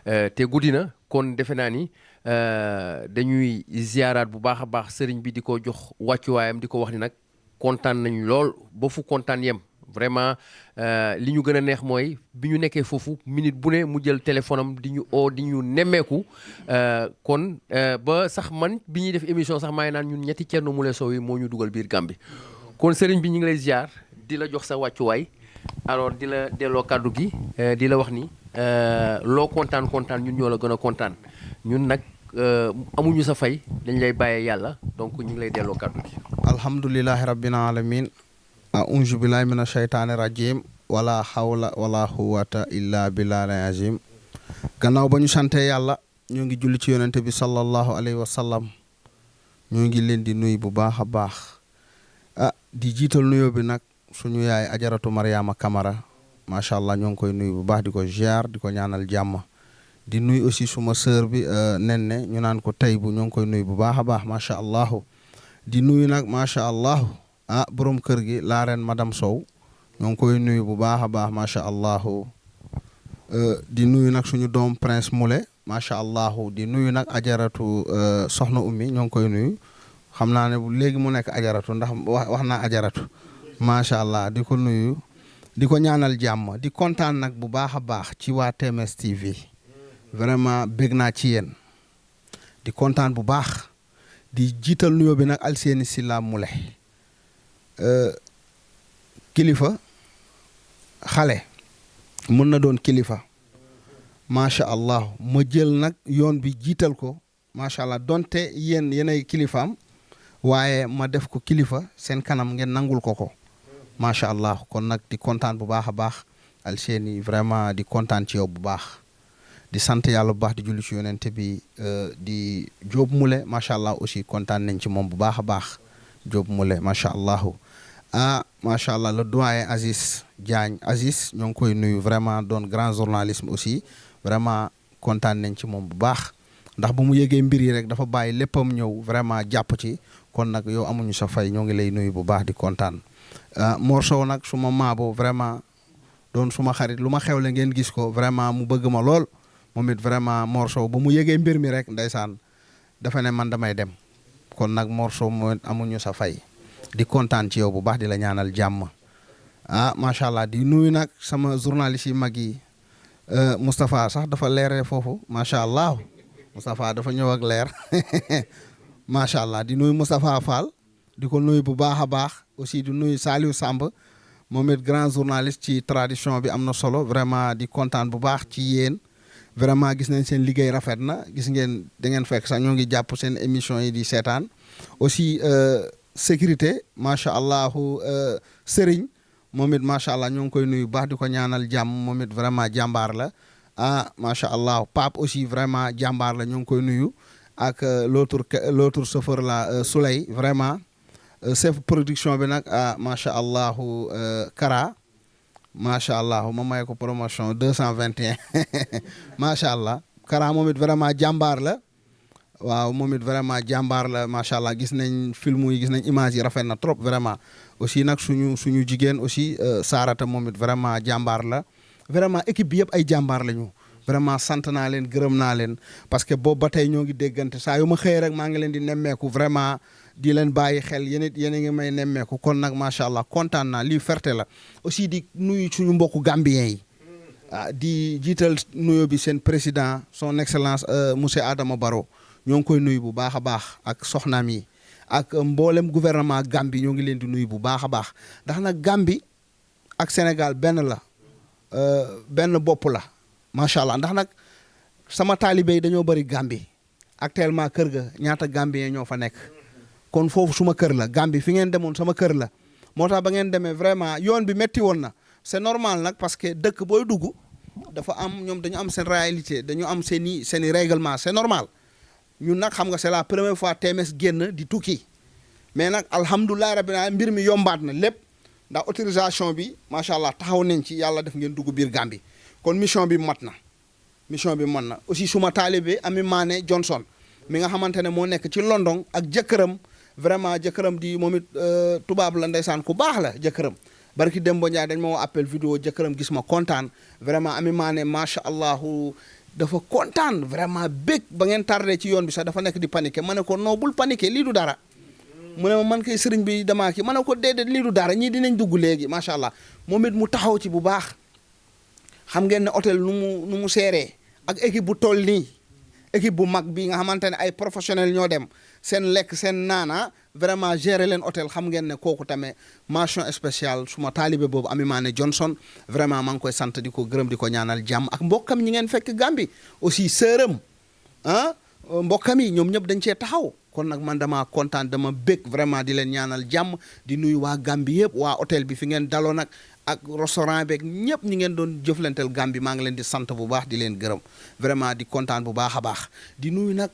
te guddi na kon defe naa ni dañuy ziaraat bu baax a baax sëriñ bi di ko jox wàccuwaayam di ko wax ni nag. kontaan nañu lool ba fu kontaan yem vraiment li ñu gën a neex mooy bi ñu nekkee foofu minute bu ne mu jël téléphone am di ñu oo di ñu nemmeeku kon ba sax man bi ñuy def émission sax maa ngi naan ñun ñetti Thierno Moule Sow yi moo ñu dugal biir Gambie kon sëriñ bi ñu ngi lay ziar di la jox sa wàccuwaay alors di la delloo kàddu gi di la wax ni loo kontaan ñun ñoo la gën a kontaan ñun nag amuñu sa fay dañ lay bàyyee yàlla donc ñu ngi lay delloo kàddu gi. alhamdulillahi rabbil alamin a'udhu billahi minash shaytanir rajim wala hawla wala quwwata illa billahi azim gannaaw ba ñu sante yàlla ñu ngi julli ci yonente bi sallallahu alayhi wa sallam ñu ngi leen di nuyu bu baax a baax di jiital nuyoo bi nag suñu yaay ajaratu Mariama Camara macha allah ñoo ngi koy nuyu bu baax di ko ziar di ko ñaanal jàmm di nuyu aussi suma sœur bi Nenne ñu naan ko Taybu ñoo ngi koy nuyu bu baax a baax macha allah di nuyu nag macha allah borom kër gi la reine madame Sow ñoo ngi koy nuyu bu baax a baax macha allah di nuyu nag suñu doom prince Moule macha allah di nuyu nag ajaratu soxna ummi ñoo ngi koy nuyu xam naa ne léegi mu nekk ajaratu ndax wax naa ajaratu macha allah di ko nuyu di ko ñaanal jàmm di kontaan nag bu baax a baax ci waa TMS TV vraiment bég naa ci yéen di kontaan bu baax di jiital nuyoo bi nag Alseyni Silla Moule kilifa xale mën na doon kilifa macha allah ma jël nag yoon bi jiital ko macha allah donte yéenay kilifaam waaye ma def ko kilifa seen kanam ngeen nangul ko macha allah kon nag di kontaan bu baax a baax Alseyni vraiment di kontaan ci yow bu baax di sant yàlla bu baax di julli ci yonente bi di Diop Moule macha allah aussi kontaan nañ ci moom bu baax a baax Diop Moule macha allah macha allah le doyen Aziz Diagne Aziz ñoo ngi koy nuyu vraiment doon grand journalisme aussi vraiment kontaan nañ ci moom bu baax ndax bu mu yëgee mbir yi rek dafa bàyyi léppam ñëw vraiment jàpp ci kon nag yow amuñu sa fay ñoo ngi lay nuyu bu baax di kontaan Mor Sow nag suma maabo vraiment doon suma xarit lu ma xewle ngeen gis ko vraiment mu bëgg ma lool moom it vraiment Mor Sow ba mu yëgee mbir mi rek ndeysaan dafa ne man damay dem kon nag Mor Sow mooy amuñu sa fay di kontaan ci yow bu baax di la ñaanal jàmm macha allah di nuyu nag sama journaliste yi mag yi Moustapha sax dafa leeree foofu macha allah Moustapha dafa ñëw ak leer macha allah di nuyu Moustapha Fall di ko nuyu bu baax a baax aussi di nuyu Saliou Samb moom it grand journaliste ci tradition bi am na solo vraiment di kontaan bu baax ci yéen vraiment gis nañ seen liggéey rafet na gis ngeen da ngeen fekk sax ñoo ngi jàpp seen émission yi di seetaan aussi sécurité macha allah Serigne moom it macha allah ñoo ngi koy nuyu baax di ko ñaanal jàmm moom it vraiment jàmbaar la macha allah Pape aussi vraiment jàmbaar la ñoo ngi koy nuyu ak l'autre chauffeur la Souley vraiment chef production bi nag macha allah Kara macha allah ma may ko promotion 221 macha allah Kara moom it vraiment jàmbaar la. waaw moom it vraiment jàmbaar la macha allah gis nañ film yi gis nañ image yi rafet na trop vraiment aussi nag suñu jigéen aussi Sarata moom it vraiment jàmbaar la vraiment équipe bi yëpp ay jàmbaar la ñu vraiment sant naa leen gërëm naa leen parce que boobu ba tey ñoo ngi déggante saa yu ma xëyee rek maa ngi leen di nemmeeku vraiment di leen bàyyi xel yéen it yéen a ngi may nemmeeku kon nag macha allah kontaan naa lii ferte la aussi di nuyu suñu mbokku gambien yi di jiital nuyo bi seen président son excellence monsieur Adama Barrow ñoo ngi koy nuyu bu baax a baax ak soxnaam yi ak mboolem gouvernement Gambie ñoo ngi leen di nuyu bu baax a baax ndax nag Gambie ak Sénégal benn la benn bopp la macha allah ndax nag sama taalibe yi dañoo bëri Gambie actuellement kër ga ñaata Gambien ñoo fa nekk kon foofu suma kër la Gambie fi ngeen demoon sama kër la moo tax ba ngeen demee vraiment yoon bi métti woon na c'est normal nag parce que dëkk booy dugg dafa am ñoom dañu am seen réalité dañu am seen i règlement c'est normal. ñun nag xam nga c'est la première fois TMS génn di tukki mais nag alhamdulilah rabbil alamin mbir mi yombaat na lépp ndax autorisation bi macha allah taxaw nañ ci yàlla def ngeen dugg biir Gambie kon mission bi mat na aussi suma taalibe Ami Mané Johnson mi nga xamante ne moo nekk ci London ak jëkkëram vraiment jëkkëram di moom it tubaab la ndeysaan ku baax la jëkkëram barki Dembo Ndiaye dañ ma woo appel vidéo jëkkëram gis ma kontaan vraiment Ami Mané macha allah. dafa kontaan vraiment bég ba ngeen tardé ci yoon bi sax dafa nekk di paniquer ma ne ko non bul paniquer lii du dara mu ne ma man kay sëriñ bi damaa kii ma ne ko déedéet lii du dara ñii dinañ dugg léegi macha allah moom it mu taxaw ci bu baax xam ngeen ne hôtel nu mu seeree ak équipe bu toll nii équipe bu mag bi nga xamante ne ay professionnels ñoo dem seen lekk seen naana vraiment gérer leen hôtel xam ngeen ne kooku tamit mention spéciale suma taalibe boobu Ami Mané Johnson vraiment maa ngi koy sant di ko gërëm di ko ñaanal jàmm ak mbokkam ñi ngeen fekk Gambie aussi sëram mbokkam yi ñoom ñëpp dañ cee taxaw kon nag man dama kontaan dama bég vraiment di leen ñaanal jàmm di nuyu waa Gambie yëpp waa hôtel bi fi ngeen daloo nag ak restaurant beeg ñëpp ñi ngeen doon jëflanteel Gambie maa ngi leen di sant bu baax di leen gërëm vraiment di kontaan bu baax a baax di nuyu nag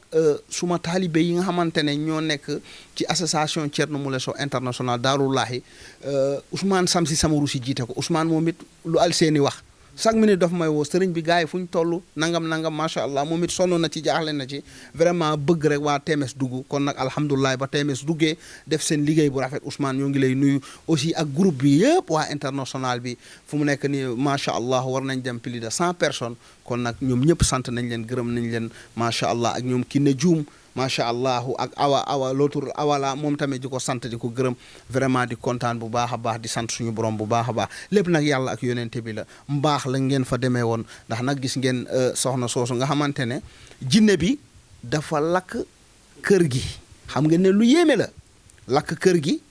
suma taalibe yi nga xamante ne ñoo nekk ci association Thierno Moule Sow international Daarullahi Ousmane Samsi Samaru si jiite ko Ousmane moom it lu al seeni wax chaque minute daf may woo sëriñ bi gars yi fu ñu toll nangam macha allah moom it sonn na ci jaaxle na ci vraiment bëgg rek waa TMS dugg kon nag alhamdulilah ba TMS duggee def seen liggéey bu rafet Ousmane ñoo ngi lay nuyu aussi ak groupe bi yëpp waa international bi fu mu nekk nii macha allah war nañ dem plus de 100 personnes kon nag ñoom ñëpp sant nañ leen gërëm nañ leen macha allah ak ñoom Kiné Dioum macha allah ak awa l'autre awala moom tamit di ko sant di ko gërëm vraiment di kontaan bu baax a baax di sant suñu borom bu baax a baax lépp nag yàlla ak yonente bi la mbaax la ngeen fa demee woon ndax nag gis ngeen soxna soosu nga xamante ne jinne bi dafa lakk kër gi xam nga ne lu yéeme la lakk kër gi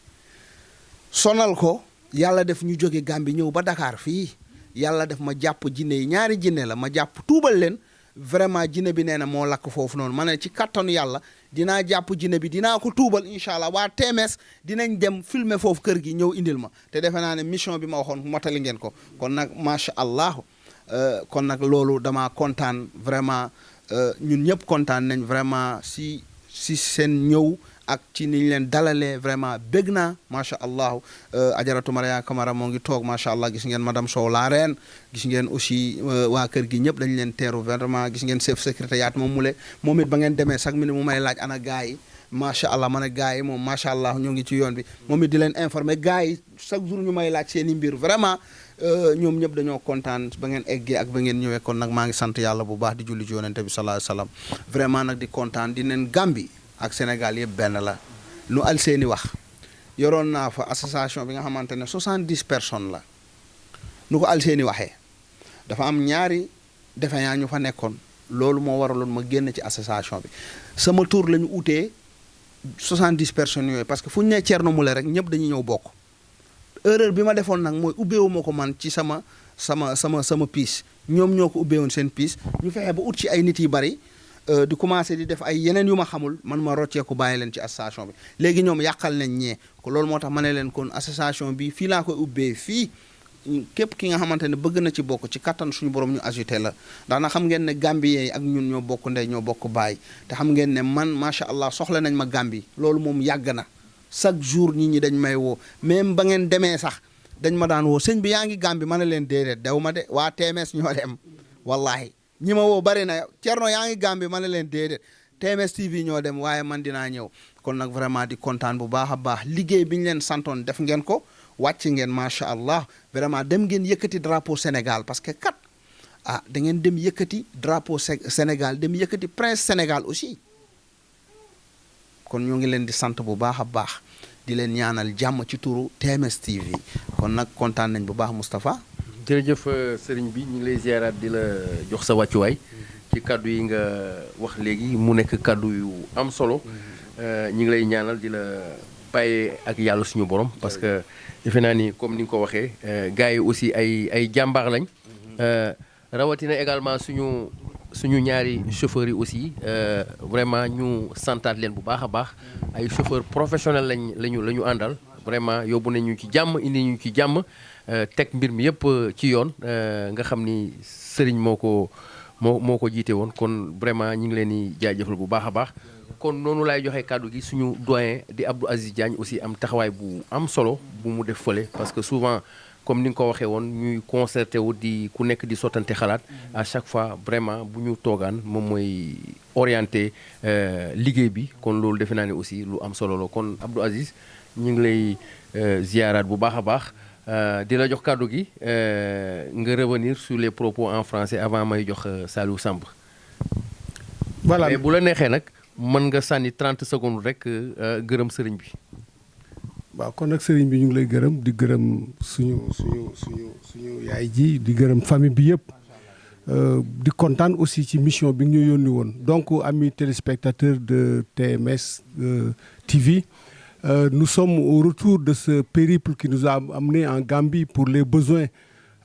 sonal ko yàlla def ñu jóge Gambie ñëw ba Dakar fii yàlla def ma jàpp jinne yi ñaari jinne la ma jàpp tuubal leen vraiment jinne bi nee na moo lakk foofu noonu ma ne ci kattanu yàlla dinaa jàpp jinne bi dinaa ko tuubal incha allah waa TMS dinañ dem filmer foofu kër gi ñëw indil ma te defe naa ne mission bi ma waxoon motali ngeen ko kon nag macha allah kon nag loolu dama kontaan vraiment ñun ñëpp kontaan nañ vraiment si seen ñëw ak ci niñ leen dalalee vraiment bég naa macha allah ajaratu Maria Camara moo ngi toog macha allah gis ngeen madame Sow la reine gis ngeen aussi waa kër gi ñëpp dañ leen teeru vraiment gis ngeen chef secrétariat moom mu le moom it ba ngeen demee chaque minute mu may laaj ana gars yi macha allah ma ne gars yi moom macha allah ñoo ngi ci yoon bi moom it di leen informer gars yi chaque jour ñu may laaj seen i mbir vraiment ñoom ñëpp dañoo kontaan ba ngeen eggee ak ba ngeen ñëwee kon nag maa ngi sant yàlla bu baax di julli ci yonente bi sallallahu alayhi wasallam vraiment nag di kontaan di neen Gambie ak Sénégal yëpp benn la lu al seeni wax yoroon naa fa association bi nga xamante ne 70 personnes la nu ko al seeni waxee dafa am ñaari défaillant ñu fa nekkoon loolu moo waraloon ma génn ci association bi sama tour la ñu utee 70 personnes yooyu parce que fu ñu nee Thierno Moule rek ñëpp dañuy ñëw bokk erreur bi ma defoon nag mooy ubbeewuma ko man ci sama piis ñoom ñoo ko ubbeewoon seen piis ñu fexe ba ut ci ay nit yu bari di commencé di def ay yeneen yu ma xamul man ma rocceeku bàyyi leen ci association bi léegi ñoom yàqal nañ ñee ko loolu moo tax ma ne leen kon association bi fii laa koy ubbee fii képp ki nga xamante ne bëgg na ci bokk ci kattan suñu borom ñu ajouté la ndax na xam ngeen ne Gambien yi ak ñun ñoo bokk ndey ñoo bokk baay te xam ngeen ne man macha allah soxla nañ ma Gambie loolu moom yàgg na chaque jour nit ñi dañ may woo même ba ngeen demee sax dañ ma daan woo sëñ bi yaa ngi Gambie ma ne leen déedéet dew ma de waa TMS ñoo dem wallahi ñi ma woo bari na Thierno yaa ngi Gambie ma ne leen déedéet TMS TV ñoo dem waaye man dinaa ñëw kon nag vraiment di kontaan bu baax a baax liggéey bi ñu leen santoon def ngeen ko wàcc ngeen macha allah vraiment dem ngeen yëkkati drapeau Sénégal parce que kat da ngeen dem yëkkati drapeau Sénégal dem yëkkati prince Sénégal aussi kon ñoo ngi leen di sant bu baax a baax di leen ñaanal jàmm ci turu TMS TV kon nag kontaan nañ bu baax Moustapha. jërëjëf sëriñ bi ñu ngi lay ziaraat di la jox sa wàccuwaay ci kaddu yi nga wax léegi mu nekk kaddu yu am solo ñu ngi lay ñaanal di la bàyyee ak yàlla suñu borom parce que defe naa ni comme ni nga ko waxee gars yi aussi ay jàmbaar lañ rawatina également suñu ñaari chauffeurs yi aussi vraiment ñu santaat leen bu baax a baax ay chauffeurs professionnels la ñu àndal vraiment yóbbu nañu ci jàmm indi ñu ci jàmm teg mbir mi yëpp ci yoon nga xam ni sëriñ moo ko jiite woon kon vraiment ñu ngi leen di jaajëfal bu baax a baax kon noonu laay joxe kàddu gi suñu doyen di Abdou Aziz Diagne aussi am taxawaay bu am solo bu mu def fële parce que souvent comme ni nga ko waxee woon ñuy concerté wu di ku nekk di sottante xalaat à chaque fois vraiment bu ñu toogaan moom mooy orienté liggéey bi kon loolu defe naa ne aussi lu am solo la kon Abdou Aziz ñu ngi lay ziaraat bu baax a baax di la jox kàddu gi nga revenir sur les propos en français avant may jox Saliou Samb. voilà mais bu la neexee nag mën nga sànni 30 secondes rek gërëm sëriñ bi. waaw kon nag sëriñ bi ñu ngi lay gërëm di gërëm suñu yaay ji di gërëm famille bi yëpp di kontaan aussi ci mission bi ñu yónni woon donc amis téléspectateurs de TMS TV nous sommes au retour de ce périple qui nous a amené en Gambie pour les besoins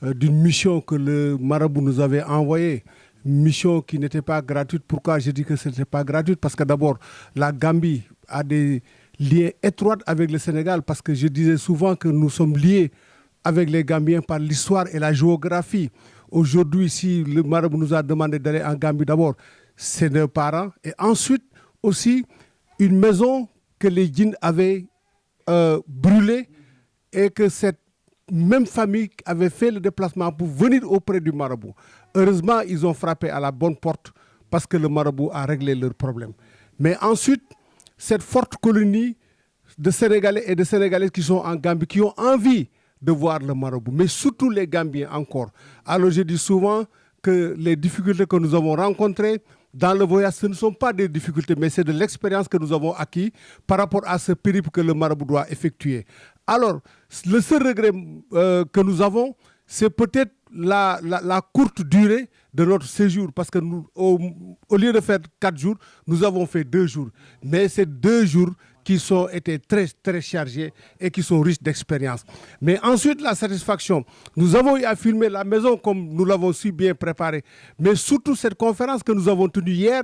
d'une mission que le marabout nous avait envoyée. Mission qui n'était pas gratuite. Pourquoi je dis que ce n'était pas gratuite? Parce que d'abord, la Gambie a des liens étroits avec le Sénégal, parce que je disais souvent que nous sommes liés avec les Gambiens par l'histoire et la géographie. Aujourd'hui, si le marabout nous a demandé d'aller en Gambie, d'abord, c'est nos parents, et ensuite aussi une maison que les djinns avaient brûlée, et que cette même famille avait fait le déplacement pour venir auprès du marabout. Heureusement, ils ont frappé à la bonne porte parce que le marabout a réglé leurs problèmes. Mais ensuite, cette forte colonie de Sénégalais et de Sénégalaises qui sont en Gambie, qui ont envie de voir le marabout, mais surtout les Gambiens encore. Alors je dis souvent que les difficultés que nous avons rencontrées dans le voyage, ce ne sont pas des difficultés, mais c'est de l'expérience que nous avons acquis par rapport à ce périple que le marabout doit effectuer. Alors, le seul regret que nous avons, c'est peut-être la courte durée de notre séjour, parce que nous, au lieu de faire 4 jours, nous avons fait 2 jours. Mais c'est 2 jours qui ont été très, très chargés et qui sont riches d'expérience. Mais ensuite, la satisfaction. Nous avons eu à filmer la maison comme nous l'avons si bien préparée. Mais surtout cette conférence que nous avons tenue hier,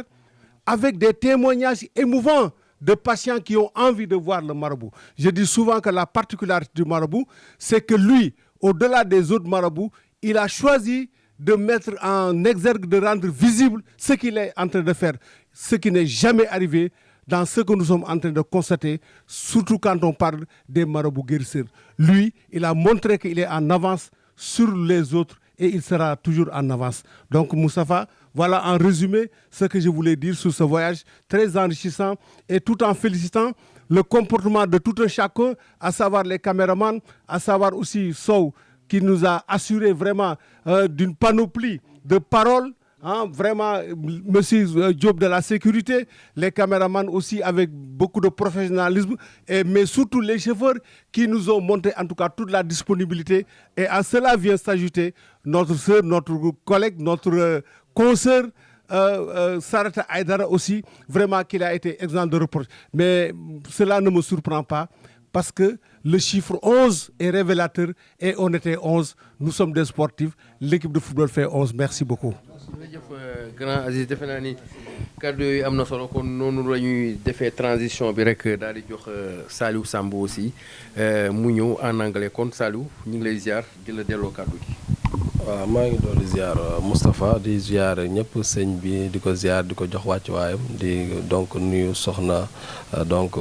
avec des témoignages émouvants de patients qui ont envie de voir le marabout. Je dis souvent que la particularité du marabout, c'est que lui, au-delà des autres marabouts, il a choisi de mettre en exergue, de rendre visible ce qu'il est en train de faire, ce qui n'est jamais arrivé dans ce que nous sommes en train de constater, surtout quand on parle des marabouts guérisseurs. Lui, il a montré qu'il est en avance sur les autres et il sera toujours en avance. Donc Moustapha, voilà en résumé ce que je voulais dire sur ce voyage très enrichissant, et tout en félicitant le comportement de tout un chacun, à savoir les caméramans, à savoir aussi Sow, qui nous a assuré vraiment d'une panoplie de paroles. Vraiment, monsieur Diop de la sécurité, les caméramans aussi avec beaucoup de professionnalisme, mais surtout les chauffeurs qui nous ont montré en tout cas toute la disponibilité. Et à cela vient s'ajouter notre sœur, notre collègue, notre consoeur, Sarata Aïdara aussi, vraiment qu'il a été exempt de reproche. Mais cela ne me surprend pas, parce que le chiffre 11 est révélateur et on était 11. Nous sommes des sportifs. L'équipe de football fait 11. Merci beaucoup. jërëjëf grand Aziz defe naa ni kàddu yooyu am na solo kon noonu la ñuy defee transition bi rek daal di jox Saliou Samb aussi mu ñëw en anglais kon Saliou ñu ngi lay ziar di la delloo kàddu gi. waaw maa ngi doon ziar Moustapha di ziar ñëpp sëñ bi di ko ziar di ko jox wàccuwaayam di donc nuyu soxna donc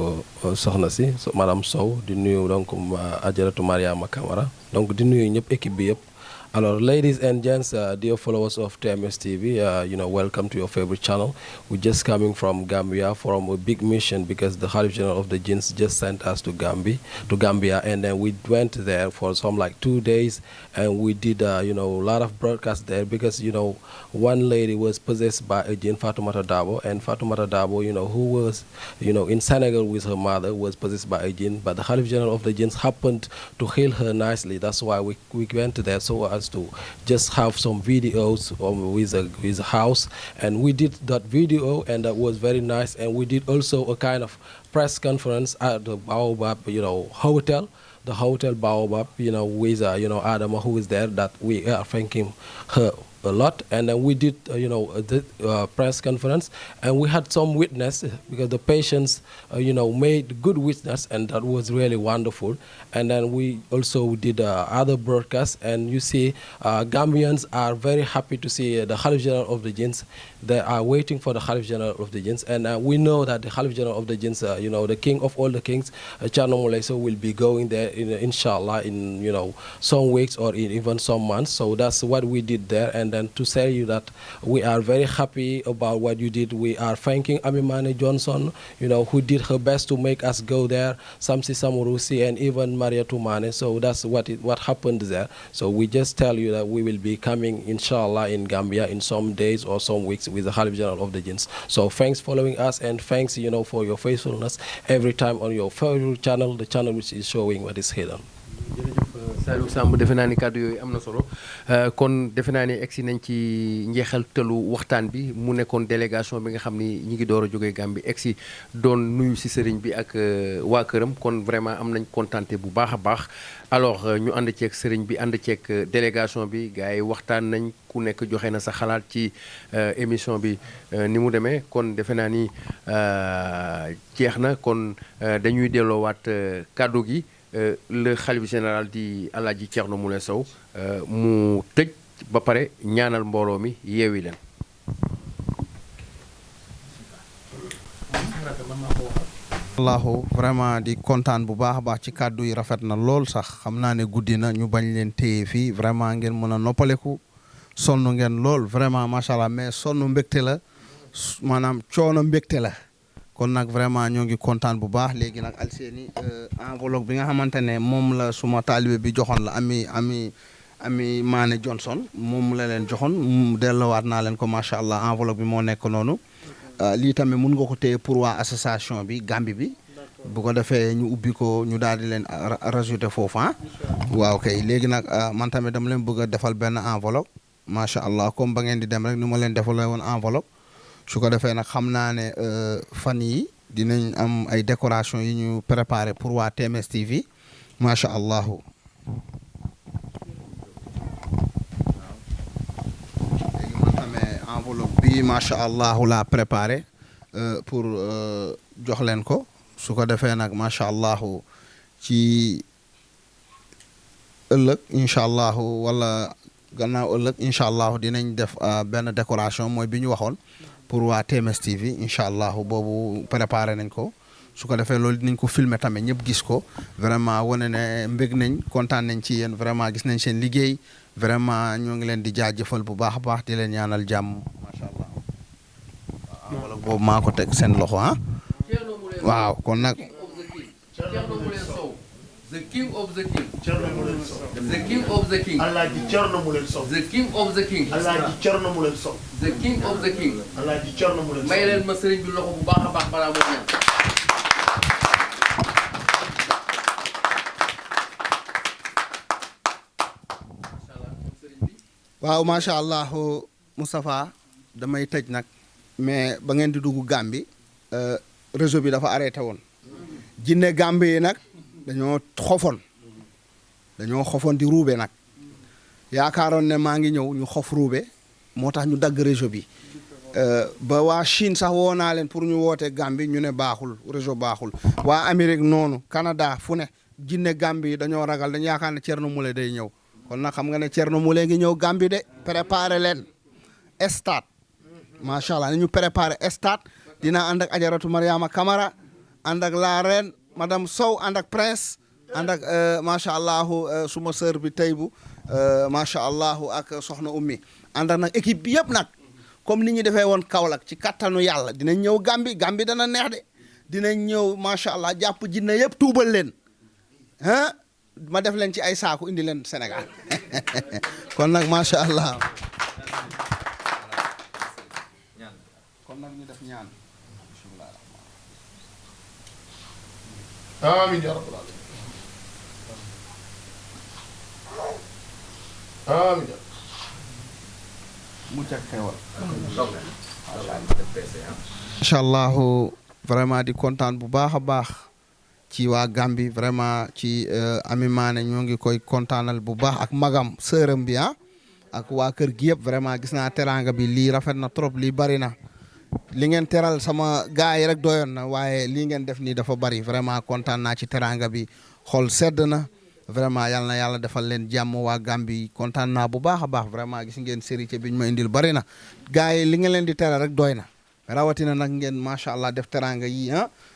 soxna si madame Sow di nuyu donc Ajaratu Mariama Camara donc di nuyu ñëpp équipe bi yëpp. Alors, ladies and gents, dear followers of TMS TV, welcome to your favorite channel. We're just coming from Gambia from a big mission because the Khalif General of the Jinns just sent us to Gambia, and then we went there for some like 2 days, and we did, a lot of broadcasts there because, one lady was possessed by a jinn, Fatoumata Dabo, and Fatoumata Dabo, who was, in Senegal with her mother, was possessed by a jinn, but the Khalif General of the Jinns happened to heal her nicely. That's why we went there so as to just have some videos with a house, and we did that video, and that was very nice. And we did also a kind of press conference at the Baobab hotel, the Hotel Baobab, with Adama, who is there, that we are thanking her a lot. And then we did the press conference, and we had some witness because the patients made good witness, and that was really wonderful. And then we also did other broadcasts, and you see Gambians are very happy to see the Khalif General of the Jinns. They are waiting for the Khalif General of the Jinns, and we know that the Khalif General of the Jinns, the king of all the kings, Thierno Moule Sow, will be going there inshallah in some weeks or in even some months. So that's what we did there. And then to tell you that we are very happy about what you did. We are thanking Amimane Johnson, who did her best to make us go there, Samsi Samurusi, and even Maria Tumane. So that's what happened there. So we just tell you that we will be coming inshallah in Gambia in some days or some weeks with the Khalif General of the Jinns. So thanks following us, and thanks for your faithfulness every time on your favorite channel, the channel which is showing what is hidden. Saliou Samb defe naa ni kàddu yooyu am na solo kon defe naa ni egsi nañ ci njeexaltalu waxtaan bi mu nekkoon délégation bi nga xam ni ñi ngi door a jógee Gambie egsi doon nuyu si sëriñ bi ak waa këram kon vraiment am nañ kontaante bu baax a baax. alors ñu ànd ceeg sëriñ bi ànd ceeg délégation bi gars yi waxtaan nañ ku nekk joxe na sa xalaat ci émission bi ni mu demee kon defe naa ni jeex na kon dañuy delloowaat kàddu gi. Le xalif général di Alaaji Thierno Moule Sow mu tëj ba pare ñaanal mbooloo mi yeewi leen. allahu vraiment di kontaan bu baax a baax ci kàddu yi rafet na lool sax xam naa ne guddi na ñu bañ leen téye fii vraiment ngeen mën a noppaleku sonn ngeen lool vraiment macha allah mais sonn mbégte la maanaam coono mbégte la. kon nag vraiment ñoo ngi kontaan bu baax léegi nag Alseyni enveloppe bi nga xamante ne moom la suma taalibe bi joxoon la ami Maane Johnson moom la leen joxoon delluwaat naa leen ko macha allah enveloppe bi moo nekk noonu lii tamit mun nga ko téye pour waa association bi Gambie bi bu ko defee ñu ubbi ko ñu daal di leen rajouter foofu waaw kay léegi nag man tamit dama leen bëgg a defal benn enveloppe macha allah comme ba ngeen di dem rek ni ma leen defalee woon enveloppe. su ko defee nag xam naa ne fan yi dinañ am ay décoration yi ñu préparé pour waa TMS TV macha allah. léegi man tamit enveloppe bi macha allah laa préparé pour jox leen ko su ko defee nag macha allah ci ëllëg incha allah wala gannaaw ëllëg incha allah dinañ def benn décoration mooy bi ñu waxoon. pour waa TMS TV incha allah boobu préparé nañ ko su ko defee loolu dinañ ko filmer tamit ñëpp gis ko vraiment wane ne mbég nañ kontaan nañ ci yéen vraiment gis nañ seen liggéey vraiment ñoo ngi leen di jaajëfal bu baax a baax di leen ñaanal jàmm macha allah wala boobu maa ko teg seen loxo waaw kon nag. The king of the king. The king of the king. Alaaji Thierno Moule Sow. The king of the king. Alaaji Thierno Moule Sow. The king of the king. Alaaji Thierno Moule Sow. may leen ma sëriñ bi loxo bu baax a baax balaa moo ñaan. waaw macha allah Moustapha damay tëj nag mais ba ngeen di dugg Gambie réseau bi dafa arrêté woon jinne Gambie yi nag dañoo xofoon di ruube nag yaakaaroon ne maa ngi ñëw ñu xof ruube moo tax ñu dagg réseau bi ba waa Chine sax woo naa leen pour ñu woote Gambie ñu ne baaxul réseau baaxul waa Amérique noonu Canada fu ne jinne Gambie dañoo ragal dañu yaakaar ne Thierno Moule day ñëw kon nag xam nga ne Thierno Moule ngi ñëw Gambie de préparé leen stade macha allah ñu préparé stade dina ànd ak Ajaratu Mariama Camara ànd ak la reine madame Sow ànd ak prince ànd ak macha allah suma sœur bi Taybu macha allah ak soxna Ummi ànd ak nag équipe bi yëpp nag comme ni ñu defee woon Kaolack ci kattanu yàlla dinañ ñëw Gambie dana neex de dinañ ñëw macha allah jàpp jinne yëpp tuubal leen ma def leen ci ay saaku indi leen Sénégal kon nag macha allah. kon nag ñu def ñaan. amiin yaa rabbal aalamiin amiin. mucc ak xewal. macha allah vraiment di kontaan bu baax a baax ci waa Gambie vraiment ci Ami Mané ñoo ngi koy kontaanal bu baax ak magam sërëm bi ak waa kër gi yëpp vraiment gis naa teraanga bi lii rafet na trop lii bari na li ngeen teral sama gars yi rek doyoon na waaye lii ngeen def nii dafa bari vraiment kontaan naa ci teraanga bi xol sedd na. vraiment yal na yàlla defal leen jàmm waa Gambie kontaan naa bu baax a baax vraiment gis ngeen sérité bi ñu ma indil bari na gars yi li nga leen di tere rek doy na rawatina nag ngeen macha allah def teranga yi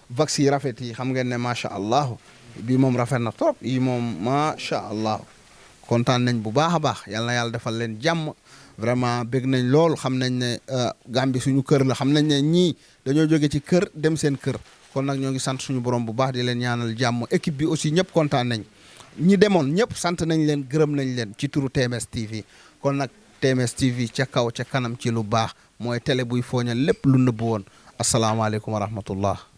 vax yi rafet yi xam ngeen ne macha allah bii moom rafet na trop yi moom macha allah kontaan nañ bu baax a baax yal na yàlla defal leen jàmm vraiment bég nañ lool xam nañ ne Gambie suñu kër la xam nañ ne ñii dañoo jóge ci kër dem seen kër kon nag ñoo ngi sant suñu borom bu baax di leen ñaanal jàmm équipe bi aussi ñëpp kontaan nañ. ñi demoon ñëpp sant nañ leen gërëm nañ leen ci turu TMS TV kon nag TMS TV ca kaw ca kanam ci lu baax mooy télé buy fooñal lépp lu nëbb woon asalaamaaleykum wa rahmatullah